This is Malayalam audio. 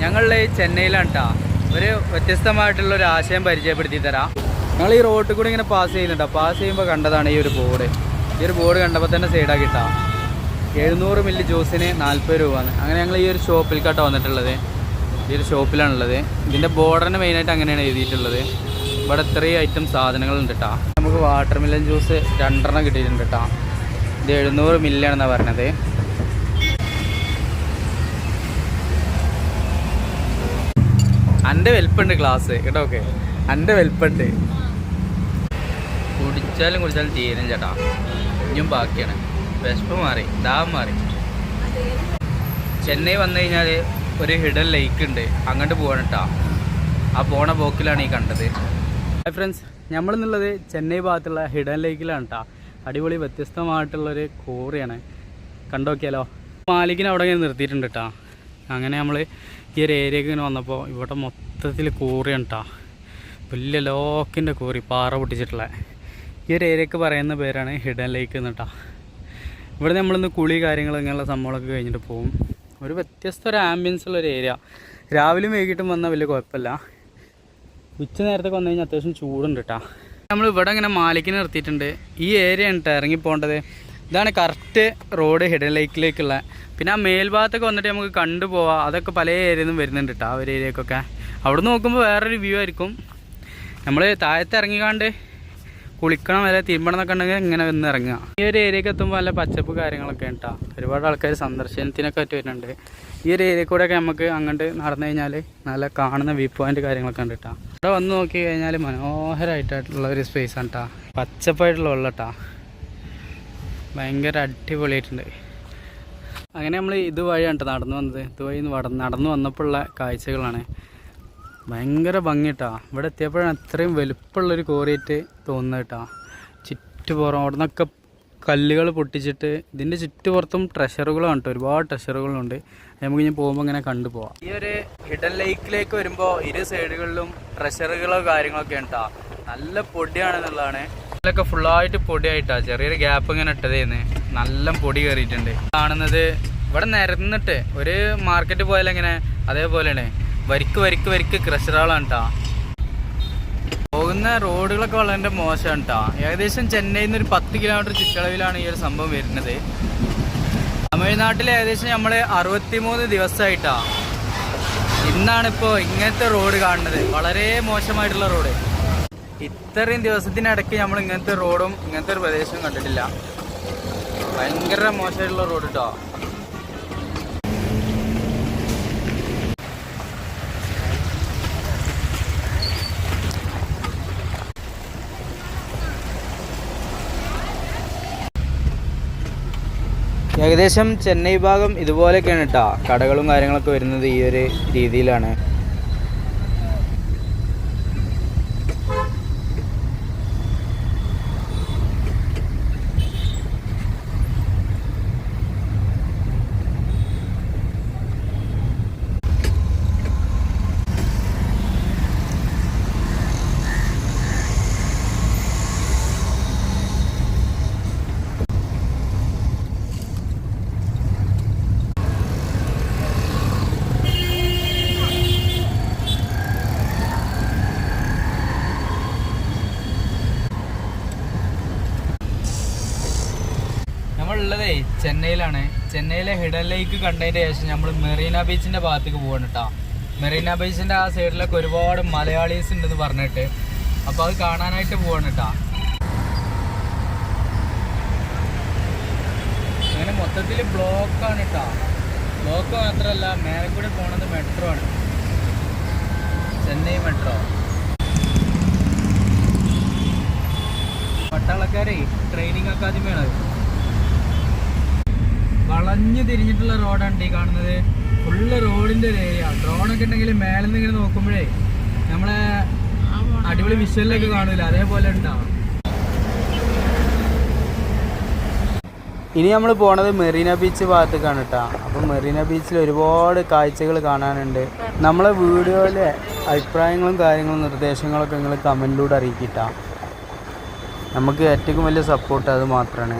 ഞങ്ങളുടെ ചെന്നൈയിലാണ് കേട്ടോ. ഒരു വ്യത്യസ്തമായിട്ടുള്ളൊരു ആശയം പരിചയപ്പെടുത്തി തരാം. ഞങ്ങൾ ഈ റോഡിൽ കൂടി ഇങ്ങനെ പാസ് ചെയ്യുന്നുണ്ടോ. പാസ് ചെയ്യുമ്പോൾ കണ്ടതാണ് ഈ ഒരു ബോർഡ്. ഈ ഒരു ബോർഡ് കണ്ടപ്പോൾ തന്നെ സൈഡാക്കി ഇട്ടാ 700 മില്ലി ജ്യൂസിന് 40 രൂപയാണ്. അങ്ങനെ ഞങ്ങൾ ഈ ഒരു ഷോപ്പിൽ കേട്ടോ വന്നിട്ടുള്ളത്. ഈ ഒരു ഷോപ്പിലാണുള്ളത്. ഇതിൻ്റെ ബോർഡറിന് മെയിനായിട്ട് അങ്ങനെയാണ് എഴുതിയിട്ടുള്ളത്. ഇവിടെ ഇത്രയും ഐറ്റം സാധനങ്ങളുണ്ട് കേട്ടോ. നമുക്ക് വാട്ടർ മെലൺ ജ്യൂസ് 2 കിട്ടിയിട്ടുണ്ട് കേട്ടോ. ഇത് 700 മില്ലിയാണെന്നാണ് പറഞ്ഞത്. എൻ്റെ വലിപ്പുണ്ട് ഗ്ലാസ് കേട്ടോ. ഓക്കെ, എൻ്റെ വലിപ്പുണ്ട്. കുടിച്ചാലും തീരും ചേട്ടാ. ഇനിയും ബാക്കിയാണ്. വിശപ്പ് മാറി, ദാഹം മാറി. ചെന്നൈ വന്നു കഴിഞ്ഞാൽ ഒരു ഹിഡൻ ലേക്ക് ഉണ്ട്, അങ്ങോട്ട് പോകണം കേട്ടോ. ആ പോണ പോക്കിലാണ് ഈ കണ്ടത്. ഹായ് ഫ്രണ്ട്സ്, നമ്മളെന്നുള്ളത് ചെന്നൈ ഭാഗത്തുള്ള ഹിഡൻ ലേക്കിലാണ് കേട്ടോ. അടിപൊളി വ്യത്യസ്തമായിട്ടുള്ളൊരു കോറിയാണ്. കണ്ടോക്കിയാലോ. മാലിക്കിനെ അവിടെ ഇങ്ങനെ നിർത്തിയിട്ടുണ്ട് കേട്ടോ. അങ്ങനെ നമ്മൾ ഈ ഒരു ഏരിയക്ക് ഇങ്ങനെ വന്നപ്പോൾ ഇവിടെ മൊത്തത്തിൽ കോറിയാണ് കേട്ടോ. വലിയ ലോക്കിൻ്റെ കോറി, പാറ പൊട്ടിച്ചിട്ടുള്ള. ഈ ഒരു ഏരിയക്ക് പറയുന്ന പേരാണ് ഹിഡൻ ലേക്ക് എന്ന് കേട്ടോ. ഇവിടെ നമ്മളിന്ന് കുളി കാര്യങ്ങൾ ഇങ്ങനെയുള്ള സംഭവങ്ങളൊക്കെ കഴിഞ്ഞിട്ട് പോകും. ഒരു വ്യത്യസ്ത ഒരു ആംബിയൻസ് ഉള്ളൊരു ഏരിയ. രാവിലെയും വൈകിട്ടും വന്നാൽ വലിയ കുഴപ്പമില്ല. ഉച്ച നേരത്തൊക്കെ വന്നു കഴിഞ്ഞാൽ അത്യാവശ്യം ചൂടുണ്ട് കേട്ടോ. നമ്മൾ ഇവിടെ ഇങ്ങനെ മാലിക്കിനെ നിർത്തിയിട്ടുണ്ട്. ഈ ഏരിയ ആണ് കേട്ടോ ഇറങ്ങിപ്പോണ്ടത്. ഇതാണ് കറക്റ്റ് റോഡ് ഹിഡൻ ലേക്കിലേക്കുള്ള. പിന്നെ ആ മേൽഭാഗത്തൊക്കെ വന്നിട്ട് നമുക്ക് കണ്ടുപോവാം. അതൊക്കെ പല ഏരിയയിൽ നിന്നും വരുന്നുണ്ട് കേട്ടോ. ആ ഒരു ഏരിയക്കൊക്കെ അവിടെ നോക്കുമ്പോൾ വേറൊരു വ്യൂ ആയിരിക്കും. നമ്മൾ താഴത്ത് ഇറങ്ങിക്കാണ്ട് കുളിക്കണം വരെ തിരുമ്പണം എന്നൊക്കെ ഉണ്ടെങ്കിൽ ഇങ്ങനെ വന്ന് ഇറങ്ങുക. ഈ ഒരു ഏരിയക്ക് എത്തുമ്പോൾ നല്ല പച്ചപ്പ് കാര്യങ്ങളൊക്കെ കേട്ടോ. ഒരുപാട് ആൾക്കാർ സന്ദർശനത്തിനൊക്കെ ആയിട്ട് വരുന്നുണ്ട്. ഈ ഒരു ഏരിയ കൂടെയൊക്കെ നമുക്ക് അങ്ങോട്ട് നടന്നു കഴിഞ്ഞാൽ നല്ല കാണുന്ന വ്യൂ പോയിന്റ് കാര്യങ്ങളൊക്കെ ഉണ്ട് കേട്ടോ. ഇവിടെ വന്ന് നോക്കി കഴിഞ്ഞാൽ മനോഹരമായിട്ടുള്ള ഒരു സ്പേസ് ആണ് കേട്ടോ. പച്ചപ്പായിട്ടുള്ള വെള്ളം കേട്ടോ. ഭയങ്കര അടിപൊളിയായിട്ടുണ്ട്. അങ്ങനെ നമ്മൾ ഇതുവഴിയാണ് കേട്ടോ നടന്നു വന്നത്. ഇതുവഴി നടന്നു വന്നപ്പോഴുള്ള കാഴ്ചകളാണ്. ഭയങ്കര ഭംഗി കേട്ടോ. ഇവിടെ എത്തിയപ്പോഴാണ് അത്രയും വലുപ്പമുള്ളൊരു കോറിയായിട്ട് തോന്നുന്നത് കേട്ടോ. ചുറ്റുപുറം അവിടെ നിന്നൊക്കെ കല്ലുകൾ പൊട്ടിച്ചിട്ട് ഇതിൻ്റെ ചുറ്റുപുറത്തും ട്രഷറുകളാണ് കേട്ടോ. ഒരുപാട് ട്രഷറുകളുണ്ട്. നമുക്ക് ഇനി പോകുമ്പോൾ ഇങ്ങനെ കണ്ടുപോകാം. ഈ ഒരു ഹിഡൻ ലേക്കിലേക്ക് വരുമ്പോൾ ഇരു സൈഡുകളിലും ട്രഷറുകളോ കാര്യങ്ങളൊക്കെ കേട്ടോ. നല്ല പൊടിയാണെന്നുള്ളതാണ്. ഇതിലൊക്കെ ഫുള്ളായിട്ട് പൊടിയായിട്ടാണ്. ചെറിയൊരു ഗ്യാപ്പ് ഇങ്ങനെ ഇട്ടതേന്ന് നല്ല പൊടി കയറിയിട്ടുണ്ട്. കാണുന്നത് ഇവിടെ നിരന്നിട്ട് ഒരു മാർക്കറ്റ് പോയാലും ഇങ്ങനെ അതേപോലെയാണ്. വരിക്ക് ക്രഷറുകളാണ് കേട്ടോ. പോകുന്ന റോഡുകളൊക്കെ വളരെ മോശമാണ് കേട്ടോ. ഏകദേശം ചെന്നൈയിൽ നിന്ന് ഒരു 10 കിലോമീറ്റർ ചുറ്റളവിലാണ് ഈ ഒരു സംഭവം വരുന്നത്. തമിഴ്നാട്ടിൽ ഏകദേശം നമ്മൾ 63 ദിവസമായിട്ടാണ്. ഇന്നാണിപ്പോൾ ഇങ്ങനത്തെ റോഡ് കാണുന്നത്. വളരെ മോശമായിട്ടുള്ള റോഡ്. ഇത്രയും ദിവസത്തിനിടയ്ക്ക് നമ്മൾ ഇങ്ങനത്തെ റോഡും ഇങ്ങനത്തെ ഒരു പ്രദേശവും കണ്ടിട്ടില്ല. ഭയങ്കര മോശമായിട്ടുള്ള റോഡ് കേട്ടോ. ഏകദേശം ചെന്നൈ ഭാഗം ഇതുപോലെയൊക്കെയാണ് കേട്ടോ. കടകളും കാര്യങ്ങളൊക്കെ വരുന്നത് ഈ ഒരു രീതിയിലാണ്. നമ്മളുള്ളതേ ചെന്നൈയിലാണ്. ചെന്നൈയിലെ ഹിഡൻ ലേക്ക് കണ്ടതിൻ്റെ ശേഷം നമ്മൾ മെറീന ബീച്ചിൻ്റെ ഭാഗത്തേക്ക് പോകണം കേട്ടോ. മെറീന ബീച്ചിൻ്റെ ആ സൈഡിലൊക്കെ ഒരുപാട് മലയാളീസ് ഉണ്ടെന്ന് പറഞ്ഞിട്ട്. അപ്പോൾ അത് കാണാനായിട്ട് പോകണം കേട്ടോ. അങ്ങനെ മൊത്തത്തിൽ ബ്ലോക്കാണ് കേട്ടോ. ബ്ലോക്ക് മാത്രമല്ല, മേലെ കൂടെ പോണത് മെട്രോ ആണ്. ചെന്നൈ മെട്രോ. പട്ടാളക്കാരെ ട്രെയിനിങ് അക്കാദമിയാണ്. വളഞ്ഞു തിരിഞ്ഞിട്ടുള്ള റോഡാണ് ഈ കാണുന്നത്. ഫുള്ള് റോഡിൻ്റെ ഒരു ഏരിയ. ഡ്രോണൊക്കെ ഉണ്ടെങ്കിൽ മേലെ നിന്ന് ഇങ്ങനെ നോക്കുമ്പോഴേ നമ്മളെ അടിപൊളി വിഷ്വലിലൊക്കെ കാണില്ല, അതേപോലെ ഉണ്ടാവും. ഇനി നമ്മൾ പോണത് മെറീന ബീച്ച് ഭാഗത്തേക്കാണ് കേട്ടോ. അപ്പം മെറീന ബീച്ചിൽ ഒരുപാട് കാഴ്ചകൾ കാണാനുണ്ട്. നമ്മളെ വീഡിയോയിലെ അഭിപ്രായങ്ങളും കാര്യങ്ങളും നിർദ്ദേശങ്ങളൊക്കെ നിങ്ങൾ കമൻറ്റിലൂടെ അറിയിക്കിട്ടാ. നമുക്ക് ഏറ്റവും വലിയ സപ്പോർട്ട് അത് മാത്രമാണ്.